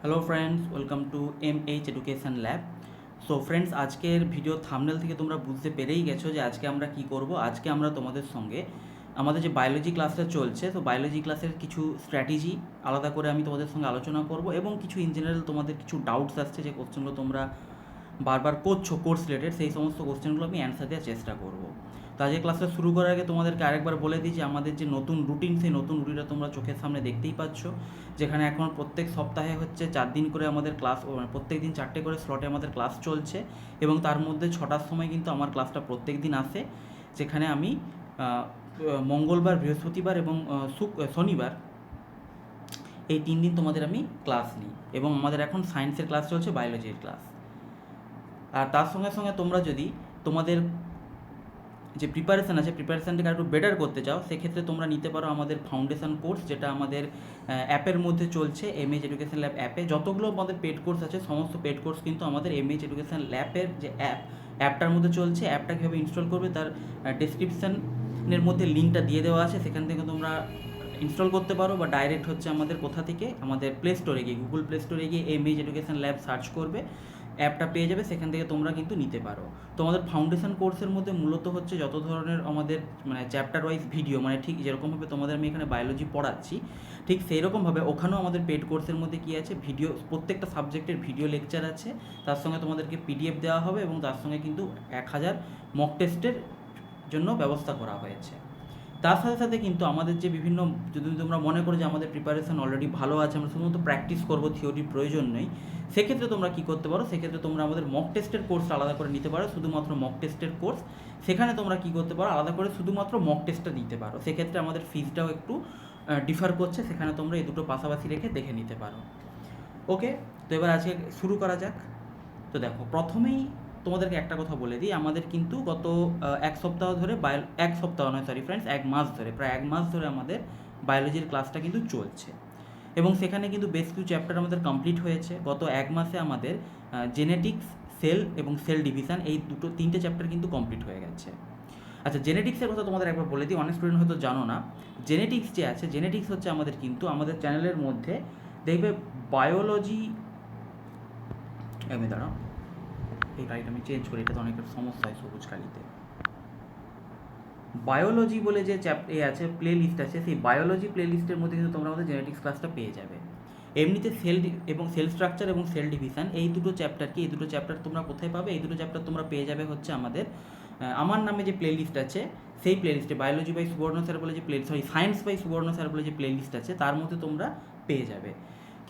Hello friends, welcome to MH education lab. So friends, আজকের video thumbnail থেকে তোমরা বুঝতে পেরেই গেছো যে আজকে আমরা কি করব। আজকে আমরা তোমাদের সঙ্গে আমাদের যে বায়োলজি ক্লাসটা চলছে, তো বায়োলজি ক্লাসের কিছু স্ট্র্যাটেজি আলাদা করে আমি তোমাদের সঙ্গে আলোচনা করব এবং কিছু ইন জেনারেল তোমাদের কিছু ডাউটস আসছে যে কোশ্চেনগুলো তোমরা বারবার করছো কোর্স রিলেটেড, সেই সমস্ত কোশ্চেনগুলো আমি অ্যান্সার দেওয়ার চেষ্টা করব। তো আজকে ক্লাসটা শুরু করার আগে তোমাদেরকে আরেকবার বলে দিই যে আমাদের যে নতুন রুটিন, সেই নতুন রুটিনটা তোমরা চোখের সামনে দেখতেই পাচ্ছ, যেখানে এখন প্রত্যেক সপ্তাহে হচ্ছে 4 দিন করে আমাদের ক্লাস, মানে প্রত্যেক দিন 4টে করে স্লটে আমাদের ক্লাস চলছে এবং তার মধ্যে 6টার সময় কিন্তু আমার ক্লাসটা প্রত্যেক দিন আসে, যেখানে আমি মঙ্গলবার, বৃহস্পতিবার এবং শনিবার এই 3 দিন তোমাদের আমি ক্লাস নিই এবং আমাদের এখন সায়েন্সের ক্লাস চলছে, বায়োলজির ক্লাস। আর তার সঙ্গে সঙ্গে তোমরা যদি তোমাদের যে প্রিপারেশান আছে, প্রিপারেশানটাকে একটু বেটার করতে চাও, সেক্ষেত্রে তোমরা নিতে পারো আমাদের ফাউন্ডেশন কোর্স, যেটা আমাদের অ্যাপের মধ্যে চলছে। MH এডুকেশন ল্যাব অ্যাপে যতগুলো আমাদের পেড কোর্স আছে, সমস্ত পেড কোর্স কিন্তু আমাদের MH এডুকেশন ল্যাবের যে অ্যাপটার মধ্যে চলছে। অ্যাপটা কীভাবে ইনস্টল করবে তার ডেসক্রিপশানের মধ্যে লিঙ্কটা দিয়ে দেওয়া আছে, সেখান থেকে তোমরা ইনস্টল করতে পারো, বা ডাইরেক্ট হচ্ছে আমাদের কোথা থেকে, আমাদের প্লে স্টোরে গিয়ে, গুগল প্লে স্টোরে গিয়ে MH এডুকেশন ল্যাব সার্চ করবে, অ্যাপটা পেয়ে যাবে, সেখান থেকে তোমরা কিন্তু নিতে পারো। তো আমাদের ফাউন্ডেশন কোর্সের মধ্যে মূলত হচ্ছে যত ধরনের আমাদের মানে চ্যাপ্টার ওয়াইজ ভিডিও, মানে ঠিক যেরকমভাবে তোমাদের আমি এখানে বায়োলজি পড়াচ্ছি, ঠিক সেই রকমভাবে ওখানেও আমাদের পেড কোর্সের মধ্যে কী আছে, ভিডিও, প্রত্যেকটা সাবজেক্টের ভিডিও লেকচার আছে, তার সঙ্গে তোমাদেরকে PDF দেওয়া হবে এবং তার সঙ্গে কিন্তু 1000 মক টেস্টের জন্য ব্যবস্থা করা হয়েছে। তার সাথে সাথে কিন্তু আমাদের যে বিভিন্ন, যদি তোমরা মনে করো যে আমাদের প্রিপারেশন অলরেডি ভালো আছে, আমরা শুধুমাত্র প্র্যাকটিস করবো, থিওরির প্রয়োজন নেই, সেক্ষেত্রে তোমরা কী করতে পারো, সেক্ষেত্রে তোমরা আমাদের মক টেস্টের কোর্স আলাদা করে নিতে পারো, শুধুমাত্র মক টেস্টের কোর্স। সেখানে তোমরা কী করতে পারো, আলাদা করে শুধুমাত্র মক টেস্টটা দিতে পারো, সেক্ষেত্রে আমাদের ফিজটাও একটু ডিফার করছে, সেখানে তোমরা এই দুটো পাশাপাশি রেখে দেখে নিতে পারো। ওকে, তো এবার আজকে শুরু করা যাক। তো দেখো, প্রথমেই তোমাদেরকে একটা কথা বলে দিই, আমাদের কিন্তু গত এক সপ্তাহ ধরে এক সপ্তাহ নয়, সরি ফ্রেন্ডস, 1 মাস ধরে, প্রায় 1 মাস ধরে আমাদের বায়োলজির ক্লাসটা কিন্তু চলছে এবং সেখানে কিন্তু বেশ কিছু চ্যাপ্টার আমাদের কমপ্লিট হয়েছে। গত 1 মাসে আমাদের জেনেটিক্স, সেল এবং সেল ডিভিশন, এই তিনটে চ্যাপ্টার কিন্তু কমপ্লিট হয়ে গেছে। আচ্ছা, জেনেটিক্সের কথা তোমাদের একবার বলে দিই, অনেক স্টুডেন্ট হয়তো জানো না। জেনেটিক্স যে আছে, জেনেটিক্স হচ্ছে আমাদের কিন্তু আমাদের চ্যানেলের মধ্যে দেখবে বায়োলজি, আমি দাঁড়াও, এই গাড়িটা আমি চেঞ্জ করি, এটাতে অনেক সমস্যা হয় সবুজ কালিতে। বায়োলজি বলে যে আছে, প্লে লিস্ট আছে, সেই বায়োলজি প্লে লিস্টের মধ্যে কিন্তু তোমরা আমাদের জেনেটিক্স ক্লাসটা পেয়ে যাবে। এমনিতে সেল স্ট্রাকচার এবং সেল ডিভিশন, এই দুটো চ্যাপ্টার তোমরা কোথায় পাবে? এই দুটো চ্যাপ্টার তোমরা পেয়ে যাবে হচ্ছে আমাদের আমার নামে যে প্লে লিস্ট আছে, সেই প্লে লিস্টে বায়োলজি বাই সুবর্ণ স্যার বলে যে সায়েন্স বাই সুবর্ণ স্যার বলে যে প্লে লিস্ট আছে, তার মধ্যে তোমরা পেয়ে যাবে।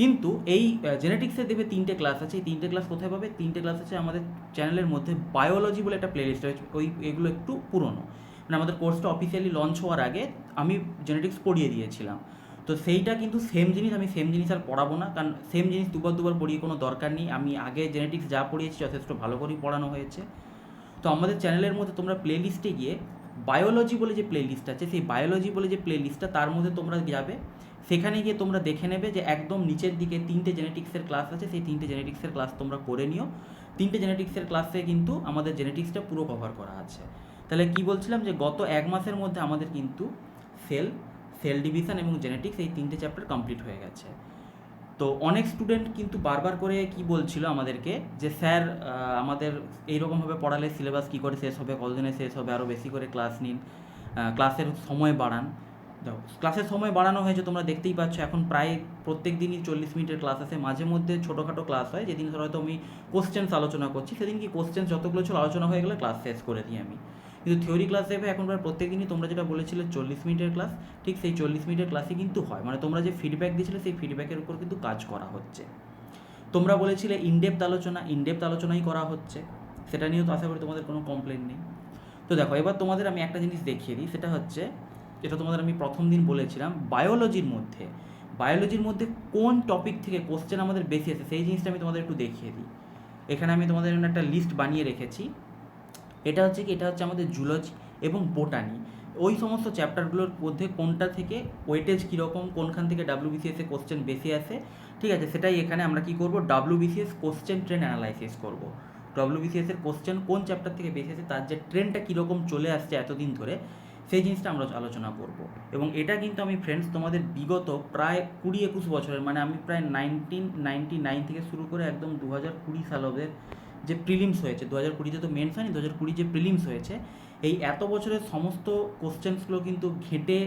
কিন্তু এই জেনেটিক্সের দেখবে 3টে ক্লাস আছে, এই 3টে ক্লাস কোথায় পাবে? 3টে ক্লাস আছে আমাদের চ্যানেলের মধ্যে। বায়োলজি বলে একটা প্লে লিস্ট রয়েছে, এগুলো একটু পুরনো, মানে আমাদের কোর্সটা অফিসিয়ালি লঞ্চ হওয়ার আগে আমি জেনেটিক্স পড়িয়ে দিয়েছিলাম। তো সেইটা কিন্তু সেম জিনিস আর পড়াবো না, কারণ সেম জিনিস দুবার পড়িয়ে কোনো দরকার নেই। আমি আগে জেনেটিক্স যা পড়িয়েছি যথেষ্ট ভালো করেই পড়ানো হয়েছে। তো আমাদের চ্যানেলের মধ্যে তোমরা প্লে লিস্টে গিয়ে বায়োলজি বলে যে প্লে লিস্ট আছে, সেই বায়োলজি বলে যে প্লে লিস্টটা, তার মধ্যে তোমরা যাবে, সেখানে গিয়ে তোমরা দেখে নেবে যে একদম নিচের দিকে 3টে জেনেটিক্সের ক্লাস আছে, সেই 3টে জেনেটিক্সের ক্লাস তোমরা করে নিও। 3টে জেনেটিক্সের ক্লাসে কিন্তু আমাদের জেনেটিক্সটা পুরো কভার করা আছে। তাহলে কি বলছিলাম, যে গত 1 মাসের মধ্যে আমাদের কিন্তু সেল ডিভিশন এবং জেনেটিক্স, এই 3টে চ্যাপ্টার কমপ্লিট হয়ে গেছে। তো অনেক স্টুডেন্ট কিন্তু বারবার করে কি বলছিল আমাদেরকে, যে স্যার আমাদের এইরকমভাবে পড়ালে সিলেবাস কী করে শেষ হবে, কতদিনে শেষ হবে, আরও বেশি করে ক্লাস নিন, ক্লাসের সময় বাড়ান। দেখো, ক্লাসের সময় বাড়ানো হয়েছে, তোমরা দেখতেই পাচ্ছ, এখন প্রায় প্রত্যেক দিনই 40 মিনিটের ক্লাস আছে, মাঝে মধ্যে ছোটোখাটো ক্লাস হয়, যেদিন হয়তো আমি কোশ্চেন্স আলোচনা করছি, সেদিন কি কোশ্চেন্স যতগুলো ছিল আলোচনা হয়ে গেলে ক্লাস শেষ করে দিই আমি। কিন্তু থিওরি ক্লাস দেবে এখন প্রায় প্রত্যেক দিনই, তোমরা যেটা বলেছিলে 40 মিনিটের ক্লাস, ঠিক সেই 40 মিনিটের ক্লাসই কিন্তু হয়, মানে তোমরা যে ফিডব্যাক দিয়েছিলে সেই ফিডব্যাকের উপর কিন্তু কাজ করা হচ্ছে। তোমরা বলেছিলে ইনডেপথ আলোচনাই করা হচ্ছে, সেটা নিয়েও তো আশা করি তোমাদের কোনো কমপ্লেন নেই। তো দেখো, এবার তোমাদের আমি একটা জিনিস দেখিয়ে দিই, সেটা হচ্ছে, যেটা তোমাদের আমি প্রথম দিন বলেছিলাম, বায়োলজির মধ্যে কোন টপিক থেকে কোশ্চেন আমাদের বেশি আছে, সেই জিনিসটা আমি তোমাদের একটু দেখিয়ে দিই। এখানে আমি তোমাদের জন্য একটা লিস্ট বানিয়ে রেখেছি। এটা হচ্ছে আমাদের জুলজি এবং বোটানি, ওই সমস্ত চ্যাপ্টারগুলোর মধ্যে কোনটা থেকে ওয়েটেজ কীরকম, কোনখান থেকে WBCS কোশ্চেন বেশি আসে, ঠিক আছে, সেটাই এখানে আমরা কী করব, WBCS কোশ্চেন ট্রেন্ড অ্যানালাইসিস করব। WBCS কোশ্চেন কোন চ্যাপ্টার থেকে বেশি আসে, তার যে ট্রেন্ডটা কীরকম চলে আসছে এতদিন ধরে, সেই জিনিসটা আমরা আলোচনা করব। এবং এটা কিন্তু আমি ফ্রেন্ডস তোমাদের বিগত প্রায় 20-21 বছরের, মানে আমি প্রায় 1999 থেকে শুরু করে একদম 2020 সাল অবধি যে প্রিলিমস হয়েছে, 2020-তে তো মেন্স হয়নি, 2020 যে প্রিলিমস হয়েছে, এই এত বছরের সমস্ত কোশ্চেন্সগুলো কিন্তু ঘেঁটে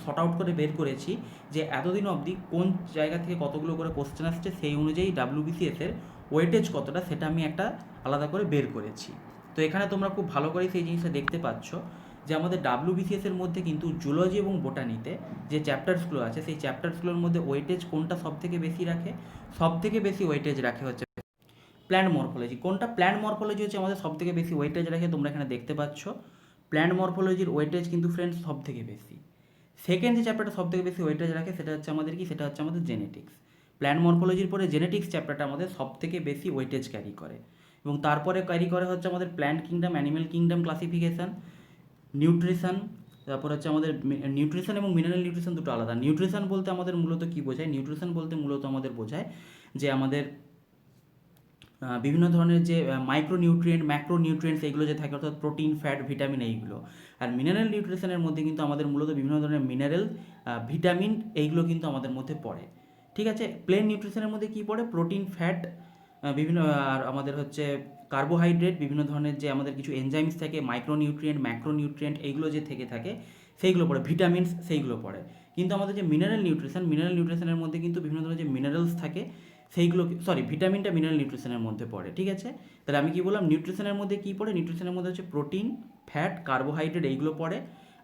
শর্ট আউট করে বের করেছি যে এতদিন অবধি কোন জায়গা থেকে কতগুলো করে কোশ্চেন আসছে, সেই অনুযায়ী ডাব্লিউবিসিএসের ওয়েটেজ কতটা সেটা আমি একটা আলাদা করে বের করেছি। তো এখানে তোমরা খুব ভালো করে সেই জিনিসটা দেখতে পাচ্ছ যে আমাদের ডাব্লিউবিসিএসের মধ্যে কিন্তু জুলজি এবং বোটানিতে যে চ্যাপ্টার্সগুলো আছে, সেই চ্যাপ্টার্সগুলোর মধ্যে ওয়েটেজ কোনটা সব থেকে বেশি রাখে? সব থেকে বেশি ওয়েটেজ রাখে হচ্ছে প্ল্যান্ট মরফোলজি। কোনটা? প্ল্যান্ট মরফোলজি হচ্ছে আমাদের সব থেকে বেশি ওয়েটেজ রাখে, তোমরা এখানে দেখতে পাচ্ছ প্ল্যান্ট মরফোলজির ওয়েটেজ কিন্তু ফ্রেন্ডস সব থেকে বেশি। সেকেন্ড যে চ্যাপ্টারটা সব থেকে বেশি ওয়েটেজ রাখে সেটা হচ্ছে আমাদের কি? সেটা হচ্ছে আমাদের জেনেটিক্স। প্ল্যান্ট মরফোলজির পরে জেনেটিক্স চ্যাপ্টারটা আমাদের সব থেকে বেশি ওয়েটেজ ক্যারি করে, এবং তারপরে ক্যারি করে হচ্ছে আমাদের plant kingdom, animal kingdom classification, nutrition. তারপর হচ্ছে আমাদের নিউট্রিশন এবং মিনারেল নিউট্রিশন দুটো আলাদা। নিউট্রিশন বলতে আমাদের মূলত কী বোঝায়? নিউট্রিশন বলতে মূলত আমাদের বোঝায় যে আমাদের বিভিন্ন ধরনের যে মাইক্রো নিউট্রিয়েন্ট, ম্যাক্রো নিউট্রিয়েন্টস এইগুলো যে থাকে, অর্থাৎ প্রোটিন, ফ্যাট, ভিটামিন এইগুলো। আর মিনারেল নিউট্রিশনের মধ্যে কিন্তু আমাদের মূলত বিভিন্ন ধরনের মিনারেল, ভিটামিন এইগুলো কিন্তু আমাদের মধ্যে পড়ে। ঠিক আছে? প্লেন নিউট্রিশনের মধ্যে কী পড়ে? প্রোটিন, ফ্যাট, বিভিন্ন, আর আমাদের হচ্ছে কার্বোহাইড্রেট, বিভিন্ন ধরনের যে আমাদের কিছু এনজাইমস থাকে, মাইক্রো নিউট্রিয়েন্ট, ম্যাক্রো নিউট্রিয়েন্ট এইগুলো যে থেকে থাকে সেইগুলো পড়ে, ভিটামিনস সেইগুলো পড়ে। কিন্তু আমাদের যে মিনারেল নিউট্রিশনের মধ্যে কিন্তু বিভিন্ন ধরনের যে মিনারেলস থাকে সেইগুলো, ভিটামিনটা মিনারেল নিউট্রিশনের মধ্যে পড়ে। ঠিক আছে? তাহলে আমি কি বললাম? নিউট্রিশনের মধ্যে কী পড়ে? নিউট্রিশনের মধ্যে হচ্ছে প্রোটিন, ফ্যাট, কার্বোহাইড্রেট এইগুলো পড়ে।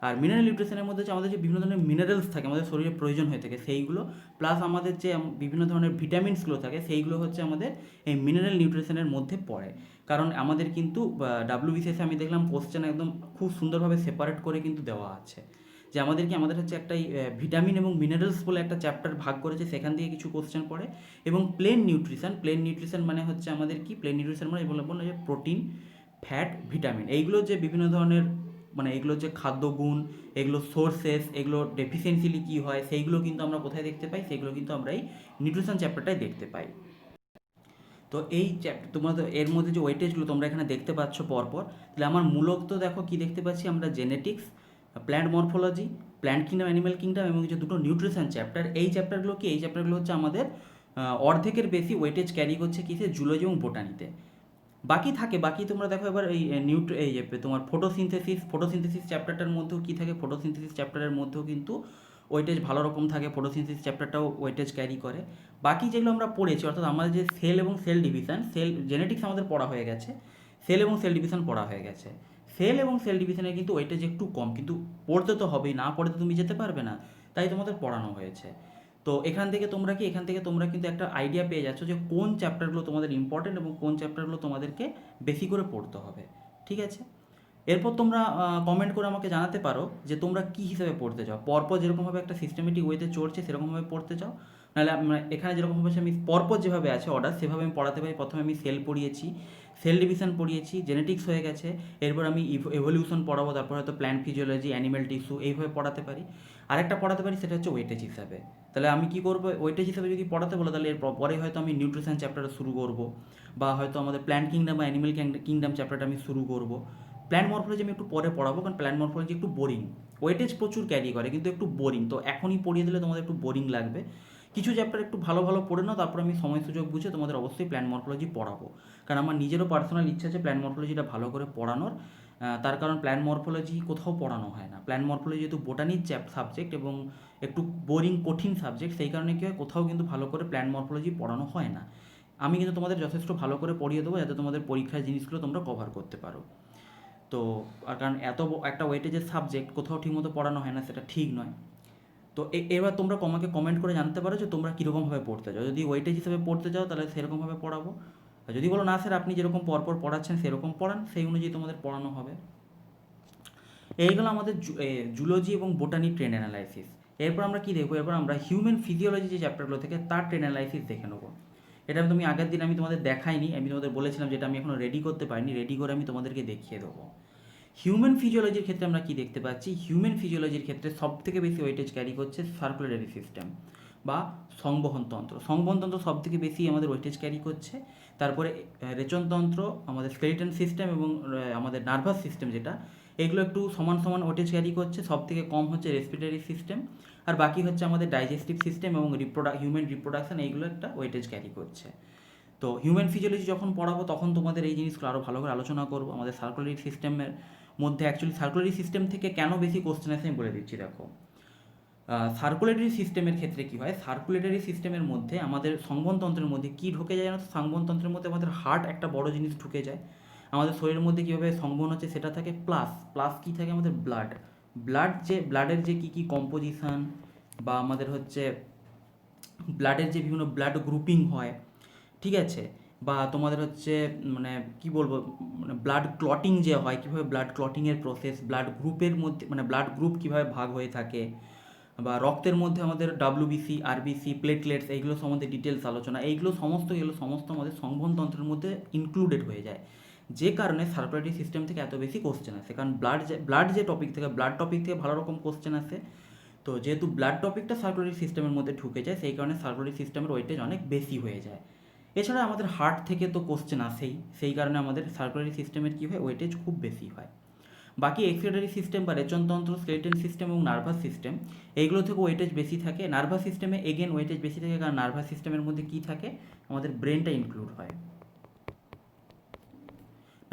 আর মিনারেল নিউট্রিশনের মধ্যে হচ্ছে আমাদের যে বিভিন্ন ধরনের মিনারেলস থাকে, আমাদের শরীরে প্রয়োজন হয়ে থাকে সেইগুলো, প্লাস আমাদের যে বিভিন্ন ধরনের ভিটামিনসগুলো থাকে সেইগুলো হচ্ছে আমাদের এই মিনারেল নিউট্রিশনের মধ্যে পড়ে। কারণ আমাদের কিন্তু ডাব্লিউবিসিএসে আমি দেখলাম কোশ্চেন একদম খুব সুন্দরভাবে সেপারেট করে কিন্তু দেওয়া আছে যে আমাদের হচ্ছে একটা ভিটামিন এবং মিনারেলস বলে একটা চ্যাপ্টার ভাগ করেছে, সেখান থেকে কিছু কোশ্চেন পড়ে। এবং প্লেন নিউট্রিশন মানে হচ্ছে আমাদের কি? প্লেন নিউট্রিশন মানে বললাম যে প্রোটিন, ফ্যাট, ভিটামিন এইগুলো যে বিভিন্ন ধরনের, মানে এগুলো যে খাদ্যগুণ, এগুলো সোর্সেস, এগুলো ডেফিসিয়েন্সিলি কী হয় সেইগুলো কিন্তু আমরা কোথায় দেখতে পাই? সেইগুলো কিন্তু আমরা এই নিউট্রিশন চ্যাপ্টারটাই দেখতে পাই। তো এই চ্যাপ্টার তোমাদের এর মধ্যে যে ওয়েটেজগুলো তোমরা এখানে দেখতে পাচ্ছ পরপর, তাহলে আমার মূলত দেখো কি দেখতে পাচ্ছি আমরা? Genetics, plant morphology, plant kingdom, animal kingdom এবং যে দুটো নিউট্রিশন চ্যাপ্টার, এই চ্যাপ্টারগুলো কি? এই চ্যাপ্টারগুলো হচ্ছে আমাদের অর্ধেকের বেশি ওয়েটেজ ক্যারি করছে কিসে? জুলজি এবং বোটানিতে। বাকি তোমরা দেখো এবার এই এই যে তোমার ফটোসিনথেসিস চ্যাপ্টারটার মধ্যেও কী থাকে? ফটোসিনথেসিস চ্যাপ্টারের মধ্যেও কিন্তু ওয়েটেজ ভালো রকম থাকে, ফটোসিনথেসিস চ্যাপ্টারটাও ওয়েটেজ ক্যারি করে। বাকি যেগুলো আমরা পড়েছি, অর্থাৎ আমাদের যে সেল এবং সেল ডিভিশন, জেনেটিক্স আমাদের পড়া হয়ে গেছে, সেল এবং সেল ডিভিশন পড়া হয়ে গেছে। সেল এবং সেল ডিভিশনে কিন্তু ওয়েটেজ একটু কম, কিন্তু পড়তে তো হবেই, না পড়ে তো তুমি যেতে পারবে না, তাই তোমাদের পড়ানো হয়েছে। তো এখান থেকে তোমরা কিন্তু একটা আইডিয়া পেয়ে যাচ্ছ যে কোন চ্যাপ্টারগুলো তোমাদের ইম্পর্টেন্ট এবং কোন চ্যাপ্টারগুলো তোমাদেরকে বেশি করে পড়তে হবে। ঠিক আছে? এরপর তোমরা কমেন্ট করে আমাকে জানাতে পারো যে তোমরা কী হিসেবে পড়তে চাও। পরপর যেরকমভাবে একটা সিস্টেমেটিক ওয়েতে চলছে সেরকমভাবে পড়তে চাও, নাহলে এখানে যেরকমভাবে আমি পরপর যেভাবে আছে অর্ডার সেভাবে আমি পড়াতে পারি। প্রথমে আমি সেল পড়িয়েছি, সেল ডিভিশন পড়িয়েছি, জেনেটিক্স হয়ে গেছে, এরপর আমি এভলিউশন পড়াবো, তারপর হয়তো প্ল্যান্ট ফিজিওলজি, অ্যানিমেল টিস্যু এইভাবে পড়াতে পারি। আরেকটা পড়াতে পারি সেটা হচ্ছে ওয়েটেজ হিসাবে। তাহলে আমি কী করবো? ওয়েটেজ হিসাবে যদি পড়াতে বলো তাহলে এর পরে হয়তো আমি নিউট্রিশন চ্যাপ্টারটা শুরু করবো, বা হয়তো আমাদের প্ল্যান্ট কিংডম বা অ্যানিমেল কিংডম চ্যাপ্টারটা আমি শুরু করবো। প্ল্যান্ট মরফোলজি আমি একটু পরে পড়াবো, কারণ প্ল্যান্ট মরফোলজি একটু বোরিং, ওয়েটেজ প্রচুর ক্যারি করে কিন্তু একটু বোরিং, তো এখনই পড়িয়ে দিলে তোমাদের একটু বোরিং লাগবে। কিছু চ্যাপ্টার একটু ভালো ভালো পড়ে নাও, তারপর আমি সময় সুযোগ বুঝে তোমাদের অবশ্যই প্ল্যান্ট মরফোলজি পড়াবো, কারণ আমার নিজেরও পার্সোনাল ইচ্ছা আছে প্ল্যান্ট মরফোলজিটা ভালো করে পড়ানোর। তার কারণ প্ল্যান্ট মরফোলজি কোথাও পড়ানো হয় না। প্ল্যান্ট মরফোলজি যেহেতু বোটানির সাবজেক্ট এবং একটু বোরিং কঠিন সাবজেক্ট, সেই কারণে কী হয় কোথাও কিন্তু ভালো করে প্ল্যান্ট মরফোলজি পড়ানো হয় না। আমি কিন্তু তোমাদের যথেষ্ট ভালো করে পড়িয়ে দেবো যাতে তোমাদের পরীক্ষার জিনিসগুলো তোমরা কভার করতে পারো। তো আর কারণ একটা ওয়েটেজের সাবজেক্ট কোথাও ঠিকমতো পড়ানো হয় না, সেটা ঠিক নয়। তো এবার তোমরা আমাকে কমেন্ট করে জানতে পারো যে তোমরা কীরকমভাবে পড়তে চাও। যদি ওয়েটেজ হিসেবে পড়তে চাও তাহলে সেরকমভাবে পড়াবো, আর যদি বলো না স্যার আপনি যেরকম পরপর পড়াচ্ছেন সেরকম পড়ান, সেই অনুযায়ী তোমাদের পড়ানো হবে। এইগুলো আমাদের জুলজি এবং বোটানি ট্রেন অ্যানালাইসিস। এরপর আমরা কী দেখবো? এরপর আমরা হিউম্যান ফিজিওলজি যে চ্যাপ্টারগুলো থেকে তার ট্রেন অ্যানালাইসিস দেখে নেবো। এটা আমি আগের দিন আমি তোমাদের দেখাইনি, আমি তোমাদের বলেছিলাম যেটা আমি এখনও রেডি করতে পারিনি, রেডি করে আমি তোমাদেরকে দেখিয়ে দেবো। হিউম্যান ফিজিওলজির ক্ষেত্রে আমরা কী দেখতে পাচ্ছি? হিউম্যান ফিজিওলজির ক্ষেত্রে সবথেকে বেশি ওয়েটেজ ক্যারি করছে সার্কুলেটরি সিস্টেম বা সংবহনতন্ত্র। সংবহনতন্ত্র সবথেকে বেশি আমাদের ওয়েটেজ ক্যারি করছে। তারপরে রেচনতন্ত্র, আমাদের স্কেলিটন সিস্টেম এবং আমাদের নার্ভাস সিস্টেম যেটা, এগুলো একটু সমান সমান ওয়েটেজ ক্যারি করছে। সব থেকে কম হচ্ছে রেসপিরেটরি সিস্টেম, আর বাকি হচ্ছে আমাদের ডাইজেস্টিভ সিস্টেম এবং হিউম্যান রিপ্রোডাকশন, এইগুলো একটা ওয়েটেজ ক্যারি করছে। তো হিউম্যান ফিজিওলজি যখন পড়াবো তখন তোমাদের এই জিনিসগুলো আরও ভালো করে আলোচনা করবো। আমাদের সার্কুলারি সিস্টেমের মধ্যে অ্যাকচুয়ালি সার্কুলারি সিস্টেম থেকে কেন বেশি কোশ্চেন আসে আমি বলে দিচ্ছি। দেখো, সার্কুলেটরি সিস্টেমের ক্ষেত্রে কী হয়, সার্কুলেটরি সিস্টেমের মধ্যে আমাদের সংবহনতন্ত্রের মধ্যে কী ঢুকে যায় জানো তো? সংবহনতন্ত্রের মধ্যে আমাদের হার্ট একটা বড় জিনিস ঢুকে যায়। আমাদের শরীরের মধ্যে কীভাবে সংবহন হচ্ছে সেটা থাকে, প্লাস প্লাস কী থাকে আমাদের ব্লাড। ব্লাডের যে কী কী কম্পোজিশন বা আমাদের হচ্ছে ব্লাডের যে বিভিন্ন ব্লাড গ্রুপিং হয়, ঠিক আছে, বা তোমাদের হচ্ছে মানে কি বলবো, মানে ব্লাড ক্লটিং যে হয়, কীভাবে ব্লাড ক্লটিংয়ের প্রসেস, ব্লাড গ্রুপের মধ্যে মানে ব্লাড গ্রুপ কীভাবে ভাগ হয়ে থাকে, বা রক্তের মধ্যে আমাদের ডাব্লিউবিসি, আরবিসি, প্লেটলেটস, এইগুলো সম্বন্ধে ডিটেলস আলোচনা, এগুলো সমস্ত আমাদের সংবহনতন্ত্রের মধ্যে ইনক্লুডেড হয়ে যায়। যে কারণে সার্কুলেটরি সিস্টেম থেকে এত বেশি কোশ্চেন আসে, কারণ ব্লাড যে টপিক থেকে, ব্লাড টপিক থেকে ভালো রকম কোশ্চেন আসে। তো যেহেতু ব্লাড টপিকটা সার্কুলারি সিস্টেমের মধ্যে ঢুকে যায়, সেই কারণে সার্কুলারি সিস্টেমের ওয়েটেজ অনেক বেশি হয়ে যায়। এছাড়া আমাদের হার্ট থেকে তো কোশ্চেন আসেই, সেই কারণে আমাদের সার্কুলারি সিস্টেমের কী হয়, ওয়েটেজ খুব বেশি হয়। বাকি এক্সক্রিটরি সিস্টেম বা রেচনতন্ত্র, স্কেলেটন সিস্টেম এবং নার্ভাস সিস্টেম, এইগুলো থেকে ওয়েটেজ বেশি থাকে। নার্ভাস সিস্টেমে এগেন ওয়েটেজ বেশি থাকে, কারণ নার্ভাস সিস্টেমের মধ্যে কী থাকে, আমাদের ব্রেনটা ইনক্লুড হয়।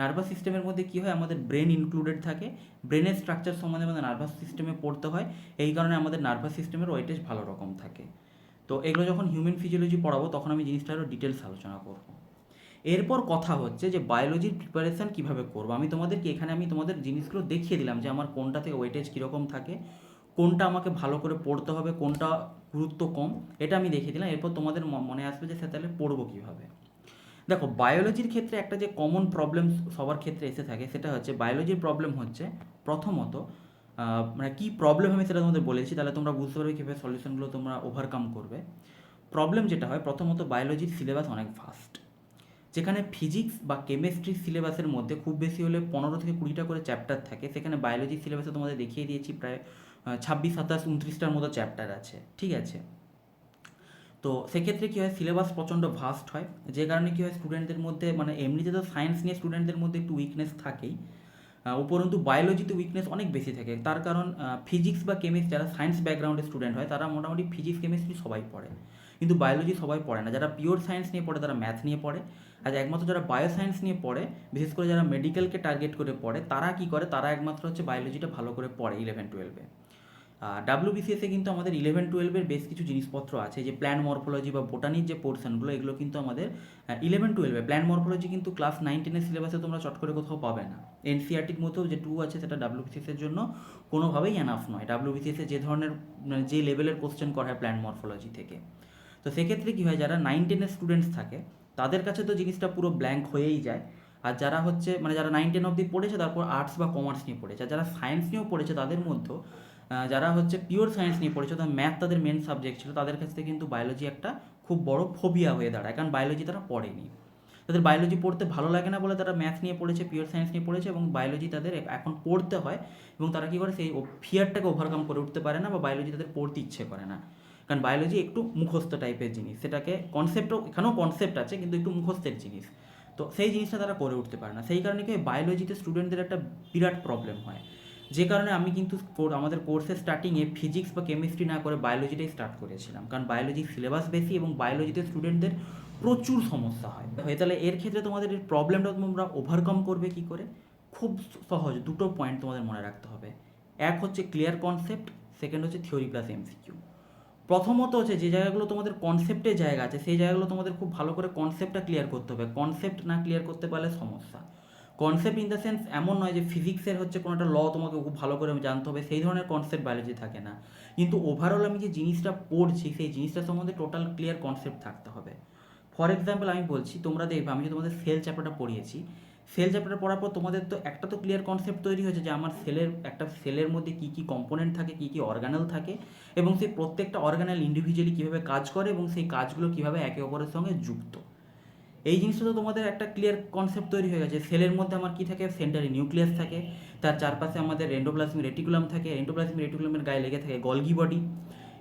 নার্ভাস সিস্টেমের মধ্যে কী হয়, আমাদের ব্রেন ইনক্লুডেড থাকে। ব্রেনের স্ট্রাকচার সম্বন্ধে আমাদের নার্ভাস সিস্টেমে পড়তে হয়, এই কারণে আমাদের নার্ভাস সিস্টেমের ওয়েটেজ ভালো রকম থাকে। তো এগুলো যখন হিউম্যান ফিজিওলজি পড়াবো তখন আমি জিনিসটা আরও ডিটেলস আলোচনা করবো। এরপর কথা হচ্ছে যে বায়োলজির প্রিপারেশান কীভাবে করবো। আমি তোমাদের জিনিসগুলো দেখিয়ে দিলাম যে আমার কোনটা থেকে ওয়েটেজ কীরকম থাকে, কোনটা আমাকে ভালো করে পড়তে হবে, কোনটা গুরুত্ব কম, এটা আমি দেখিয়ে দিলাম। এরপর তোমাদের মনে আসবে যে সে তাহলে পড়বো কীভাবে। দেখো, বায়োলজির ক্ষেত্রে একটা যে কমন প্রবলেম সবার ক্ষেত্রে এসে থাকে, সেটা হচ্ছে বায়োলজির প্রবলেম হচ্ছে প্রথমত মানে কী প্রবলেম আমি সেটা তোমাদের বলেছি, তাহলে তোমরা বুঝতে পারবে কীভাবে সলিউশনগুলো তোমরা ওভারকাম করবে। প্রবলেম যেটা হয়, প্রথমত বায়োলজির সিলেবাস অনেক ফাস্ট। যেখানে ফিজিক্স বা কেমিস্ট্রির সিলেবাসের মধ্যে খুব বেশি হলে 15 থেকে 20টা করে চ্যাপ্টার থাকে, সেখানে বায়োলজির সিলেবাসে তোমাদের দেখিয়ে দিয়েছি প্রায় 26, 27, 29টার মতো চ্যাপ্টার আছে, ঠিক আছে। তো সেক্ষেত্রে কী হয়, সিলেবাস প্রচণ্ড ভাস্ট হয়, যে কারণে কী হয় স্টুডেন্টদের মধ্যে মানে এমনিতে তো সায়েন্স নিয়ে স্টুডেন্টদের মধ্যে একটু উইকনেস থাকেই, উপরন্তু বায়োলজিতে উইকনেস অনেক বেশি থাকে। তার কারণ ফিজিক্স বা কেমিস্ট্রি, যারা সায়েন্স ব্যাকগ্রাউন্ডের স্টুডেন্ট হয় তারা মোটামুটি ফিজিক্স কেমিস্ট্রি সবাই পড়ে, কিন্তু বায়োলজি সবাই পড়ে না। যারা পিওর সায়েন্স নিয়ে পড়ে তারা ম্যাথ নিয়ে পড়ে, আর একমাত্র যারা বায়ো সায়েন্স নিয়ে পড়ে, বিশেষ করে যারা মেডিকেলকে টার্গেট করে পড়ে, তারা কী করে, তারা একমাত্র হচ্ছে বায়োলজিটা ভালো করে পড়ে 11-12-এ। ডাব্লিউবিসিএসে কিন্তু আমাদের 11-12-এর বেশ কিছু জিনিসপত্র আছে, যে প্ল্যান্ট মরফোলজি বা বোটানির যে পোর্শনগুলো, এগুলো কিন্তু আমাদের 11-12-এ। প্ল্যান্ট মরফোলজি কিন্তু ক্লাস 9-10-এর সিলেবাসে তোমরা চট করে কোথাও পাবে না। এনসিআরটির মধ্যেও যে 2 আছে সেটা ডাব্লিউবিসিএসের জন্য কোনোভাবেই এনাফ নয়। ডাব্লিউবিসিএসে যে ধরনের মানে যে লেভেলের কোশ্চেন করা হয় প্ল্যান্ট মরফোলজি থেকে, তো সেক্ষেত্রে কী হয়, যারা 9-10-এর স্টুডেন্টস থাকে তাদের কাছে তো জিনিসটা পুরো ব্ল্যাঙ্ক হয়েই যায়। আর যারা হচ্ছে মানে যারা 9-10 অবধি পড়েছে, তারপর আর্টস বা কমার্স নিয়ে পড়েছে, আর যারা সায়েন্স নিয়েও পড়েছে তাদের মধ্যেও যারা হচ্ছে পিওর সায়েন্স নিয়ে পড়েছে, তাদের ম্যাথ তাদের মেন সাবজেক্ট ছিল, তাদের কাছ থেকে কিন্তু বায়োলজি একটা খুব বড় ফোবিয়া হয়ে দাঁড়ায়, কারণ বায়োলজি তারা পড়েনি। তাদের বায়োলজি পড়তে ভালো লাগে না বলে তারা ম্যাথ নিয়ে পড়েছে, পিওর সায়েন্স নিয়ে পড়েছে, এবং বায়োলজি তাদের এখন পড়তে হয়, এবং তারা কী করে সেই ফিয়ারটাকে ওভারকাম করে উঠতে পারে না, বা বায়োলজি তাদের পড়তে ইচ্ছে করে না, কারণ বায়োলজি একটু মুখস্থ টাইপের জিনিস। সেটাকে কনসেপ্টও, এখানেও কনসেপ্ট আছে কিন্তু একটু মুখস্থের জিনিস, তো সেই জিনিসটা তারা করে উঠতে পারে না। সেই কারণে কি বায়োলজিতে স্টুডেন্টদের একটা বিরাট প্রবলেম হয়, যে কারণে আমি কিন্তু আমাদের কোর্সের স্টার্টিংয়ে ফিজিক্স বা কেমিস্ট্রি না করে বায়োলজিটাই স্টার্ট করেছিলাম, কারণ বায়োলজির সিলেবাস বেশি এবং বায়োলজিতে স্টুডেন্টদের প্রচুর সমস্যা হয়। তাহলে এর ক্ষেত্রে তোমাদের এই প্রবলেমটা তোমরা ওভারকাম করবে কী করে? খুব সহজ, দুটো পয়েন্ট তোমাদের মনে রাখতে হবে। এক হচ্ছে ক্লিয়ার কনসেপ্ট, সেকেন্ড হচ্ছে থিওরি প্লাস এমসিকিউ। প্রথমত হচ্ছে যে জায়গাগুলো তোমাদের কনসেপ্টের জায়গা আছে, সেই জায়গাগুলো তোমাদের খুব ভালো করে কনসেপ্টটা ক্লিয়ার করতে হবে। কনসেপ্ট না ক্লিয়ার করতে পারলে সমস্যা। কনসেপ্ট ইন দ্য সেন্স এমন নয় যে ফিজিক্সের হচ্ছে কোনো একটা ল তোমাকে খুব ভালো করে জানতে হবে, সেই ধরনের কনসেপ্ট বায়োলজি থাকে না, কিন্তু ওভারঅল আমি যে জিনিসটা পড়ছি সেই জিনিসটা সম্বন্ধে টোটাল ক্লিয়ার কনসেপ্ট থাকতে হবে। ফর এক্সাম্পল আমি বলছি, তোমরা দেখবে আমি যে তোমাদের সেল চ্যাপ্টারটা পড়িয়েছি, সেল চ্যাপ্টারটা পড়ার পর তোমাদের তো একটা তো ক্লিয়ার কনসেপ্ট তৈরি হয়েছে যে আমার সেলের মধ্যে কী কী কম্পোনেন্ট থাকে, কী কী অর্গানেল থাকে, এবং সেই প্রত্যেকটা অর্গানেল ইন্ডিভিজুয়ালি কীভাবে কাজ করে এবং সেই কাজগুলো কীভাবে একে অপরের সঙ্গে যুক্ত। এই জিনিসটা তো তোমাদের একটা ক্লিয়ার কনসেপ্ট তৈরি হয়ে গেছে। সেলের মধ্যে আমার কী থাকে, সেন্টারে নিউক্লিয়াস থাকে, তার চারপাশে আমাদের এন্ডোপ্লাজমিক রেটিকুলাম থাকে, এন্ডোপ্লাজমিক রেটিকুলামের গায়ে লেগে থাকে গলগি বডি,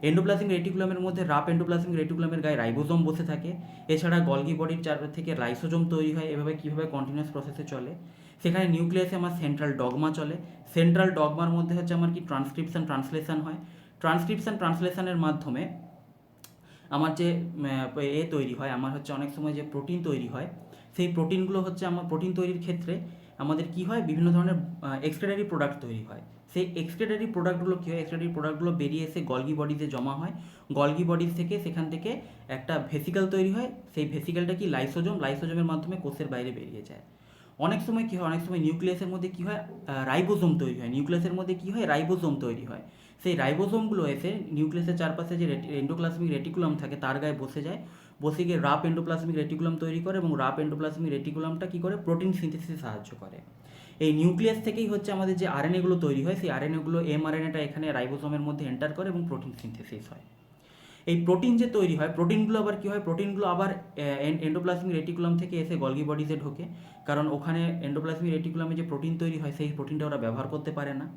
এন্ডোপ্লাজমিক রেটিকুলামের মধ্যে রাফ এন্ডোপ্লাজমিক রেটিকুলামের গায়ে রাইবোজোম বসে থাকে, এছাড়া গলগি বডির চার থেকে লাইসোজোম তৈরি হয়। এভাবে কীভাবে কন্টিনিউয়াস প্রসেসে চলে। সেখানে নিউক্লিয়াসে আমার সেন্ট্রাল ডগমা চলে। সেন্ট্রাল ডগমার মধ্যে হচ্ছে আমার কি ট্রান্সক্রিপশন ট্রান্সলেশন হয়। ট্রান্সক্রিপশন ট্রান্সলেশনের মাধ্যমে আমার যে তৈরি হয়, আমার হচ্ছে অনেক সময় যে প্রোটিন তৈরি হয়, সেই প্রোটিনগুলো হচ্ছে আমার প্রোটিন তৈরির ক্ষেত্রে আমাদের কি হয়, বিভিন্ন ধরনের এক্সক্রেটারি প্রোডাক্ট তৈরি হয়। সেই এক্সক্রেটারি প্রোডাক্টগুলো কী হয়, এক্সক্রেটারি প্রোডাক্টগুলো বেরিয়ে এসে গলগি বডিতে জমা হয়। গলগি বডির থেকে সেখান থেকে একটা ভেসিকেল তৈরি হয়। সেই ভেসিকেলটা কি লাইসোজোম, লাইসোজোমের মাধ্যমে কোষের বাইরে বেরিয়ে যায়। অনেক সময় কী হয়, অনেক সময় নিউক্লিয়াসের মধ্যে কী হয়, রাইবোজোম তৈরি হয়। নিউক্লিয়াসের মধ্যে কী হয়, রাইবোজোম তৈরি হয়। সেই রাইবোজোমগুলো এসে নিউক্লিয়াসের চারপাশে যে এন্ডোপ্লাজমিক রেটিকুলাম থাকে তার গায়ে বসে যায়, বসে গিয়ে রাফ এন্ডোপ্লাজমিক রেটিকুলাম তৈরি করে, এবং রাফ এন্ডোপ্লাজমিক রেটিকুলামটা কী করে, প্রোটিন সিনথেসিসে সাহায্য করে। এই নিউক্লিয়াস থেকেই হচ্ছে আমাদের যে আরএনএগুলো তৈরি হয়, সেই আরএনএগুলো এমআরএনএটা এখানে রাইবোজোমের মধ্যে এন্টার করে এবং প্রোটিন সিনথেসিস হয়। এই প্রোটিন যে তৈরি হয়, প্রোটিনগুলো আবার কী হয়, প্রোটিনগুলো আবার এন্ডোপ্লাজমিক রেটিকুলাম থেকে এসে গলগি বডিতে ঢোকে, কারণ ওখানে এন্ডোপ্লাজমিক রেটিকুলামে যে প্রোটিন তৈরি হয় সেই প্রোটিনটা ওরা ব্যবহার করতে পারে না।